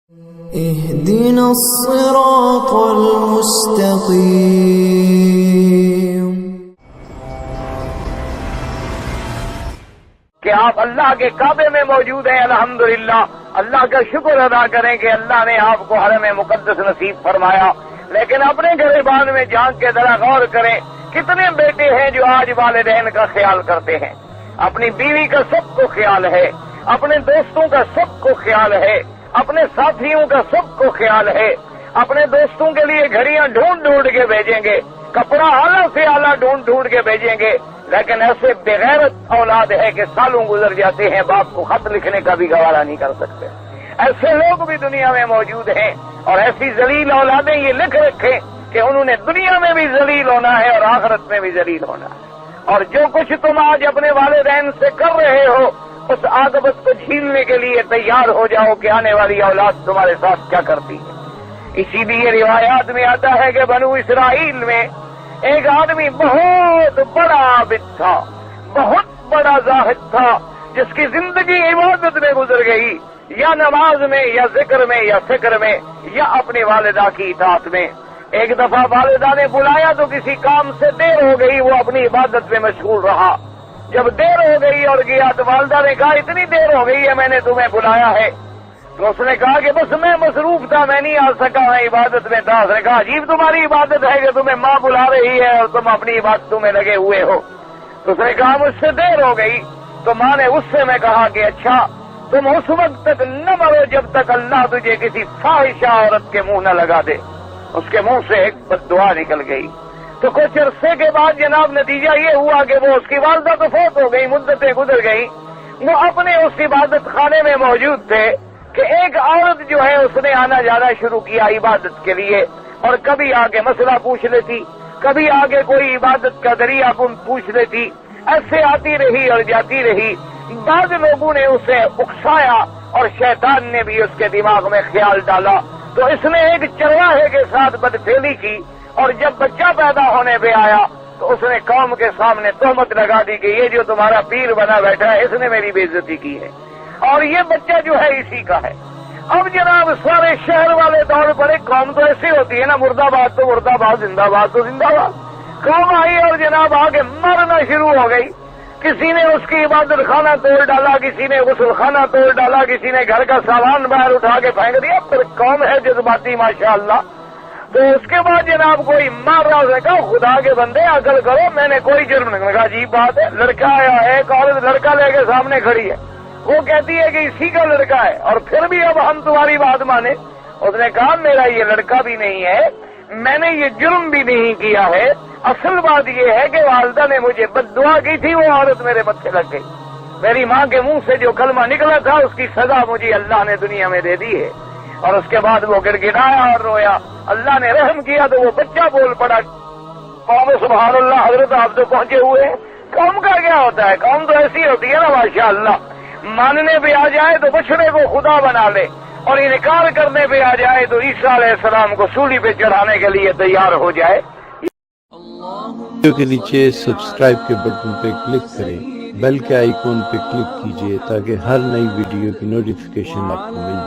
اهدنا الصراط المستقيم۔ کہ آپ اللہ کے کعبے میں موجود ہیں، الحمدللہ اللہ کا شکر ادا کریں کہ اللہ نے آپ کو حرم مقدس نصیب فرمایا۔ لیکن اپنے گریبان میں جھانک کے ذرا غور کریں، کتنے بیٹے ہیں جو آج والدین کا خیال کرتے ہیں، اپنی بیوی کا سب کو خیال ہے، اپنے دوستوں کا سب کو خیال ہے، اپنے ساتھیوں کا سب کو خیال ہے، اپنے دوستوں کے لیے گھڑیاں ڈھونڈ ڈھونڈ کے بھیجیں گے، کپڑا اعلیٰ سے اعلیٰ ڈھونڈ ڈھونڈ کے بھیجیں گے۔ لیکن ایسے بغیرت اولاد ہے کہ سالوں گزر جاتے ہیں، باپ کو خط لکھنے کا بھی گوارا نہیں کر سکتے۔ ایسے لوگ بھی دنیا میں موجود ہیں، اور ایسی ذلیل اولادیں یہ لکھ رکھیں کہ انہوں نے دنیا میں بھی ذلیل ہونا ہے اور آخرت میں بھی ذلیل ہونا ہے۔ اور جو کچھ تم آج اپنے والدین سے کر رہے ہو، اس عاقبت کو جھیلنے کے لیے تیار ہو جاؤ کہ آنے والی اولاد تمہارے ساتھ کیا کرتی ہے۔ اسی لیے روایات میں آتا ہے کہ بنو اسرائیل میں ایک آدمی بہت بڑا عابد تھا، بہت بڑا زاہد تھا، جس کی زندگی عبادت میں گزر گئی، یا نماز میں یا ذکر میں یا فکر میں یا اپنی والدہ کی اطاعت میں۔ ایک دفعہ والدہ نے بلایا تو کسی کام سے دیر ہو گئی، وہ اپنی عبادت میں مشغول رہا۔ جب دیر ہو گئی اور گیا تو والدہ نے کہا اتنی دیر ہو گئی ہے، میں نے تمہیں بلایا ہے؟ تو اس نے کہا کہ بس میں مصروف تھا، میں نہیں آ سکا، میں عبادت میں تھا۔ اس نے کہا عجیب تمہاری عبادت ہے کہ تمہیں ماں بلا رہی ہے اور تم اپنی عبادتوں میں لگے ہوئے ہو۔ تو اس نے کہا مجھ سے دیر ہو گئی۔ تو ماں نے اس سے میں کہا کہ اچھا تم اس وقت تک نہ مرو جب تک اللہ تجھے کسی فاحشہ عورت کے منہ نہ لگا دے۔ اس کے منہ سے ایک بد دعا نکل گئی۔ تو کچھ عرصے کے بعد جناب نتیجہ یہ ہوا کہ وہ اس کی والدہ تو فوت ہو گئی، مدتیں گزر گئی، وہ اپنے اس عبادت خانے میں موجود تھے کہ ایک عورت جو ہے اس نے آنا جانا شروع کیا عبادت کے لیے، اور کبھی آگے مسئلہ پوچھ لیتی، کبھی آگے کوئی عبادت کا ذریعہ پوچھ لیتی، ایسے آتی رہی اور جاتی رہی۔ بعض لوگوں نے اسے اکسایا اور شیطان نے بھی اس کے دماغ میں خیال ڈالا، تو اس نے ایک چرواہے کے ساتھ بدفعلی کی، اور جب بچہ پیدا ہونے پہ آیا تو اس نے قوم کے سامنے تہمت لگا دی کہ یہ جو تمہارا پیر بنا بیٹھا ہے اس نے میری بے عزتی کی ہے، اور یہ بچہ جو ہے اسی کا ہے۔ اب جناب سارے شہر والے دور پر، ایک قوم تو ایسی ہوتی ہے نا، مرد آباد تو مرد آباد، زندہ باد تو زندہ باد، قوم آئی اور جناب آگے مرنا شروع ہو گئی۔ کسی نے اس کی عبادت خانہ توڑ ڈالا، کسی نے غسل خانہ توڑ ڈالا، کسی نے گھر کا سامان باہر اٹھا کے پھینک دیا۔ پھر قوم ہے جذباتی ماشاءاللہ۔ تو اس کے بعد جناب کوئی مار رہا، اس نے کہا خدا کے بندے عقل کرو، میں نے کوئی جرم نہیں کہا۔ عجیب بات ہے، لڑکا آیا ہے، ایک عورت لڑکا لے کے سامنے کھڑی ہے، وہ کہتی ہے کہ اسی کا لڑکا ہے، اور پھر بھی اب ہم تمہاری بات مانے۔ اس نے کہا میرا یہ لڑکا بھی نہیں ہے، میں نے یہ جرم بھی نہیں کیا ہے، اصل بات یہ ہے کہ والدہ نے مجھے بد دعا کی تھی، وہ عورت میرے متھے لگ گئی، میری ماں کے منہ سے جو کلمہ نکلا تھا اس کی سزا مجھے اللہ نے دنیا میں دے دی ہے۔ اور اس کے بعد وہ گڑ گڑایا اور رویا، اللہ نے رحم کیا تو وہ بچہ بول پڑا۔ قوم سبحان اللہ، حضرت آپ تو پہنچے ہوئے ہیں۔ قوم کا کیا ہوتا ہے، قوم تو ایسی ہوتی ہے نا ماشاءاللہ، ماننے پہ آ جائے تو بچڑے کو خدا بنا لے، اور انکار کرنے پہ آ جائے تو عیسیٰ علیہ السلام کو سولی پہ چڑھانے کے لیے تیار ہو جائے۔ ویڈیو کے نیچے سبسکرائب کے بٹن پہ کلک کریں، بیل کے آئیکن پہ کلک کیجیے تاکہ ہر نئی ویڈیو کی نوٹیفیکیشن آپ کو مل جائے۔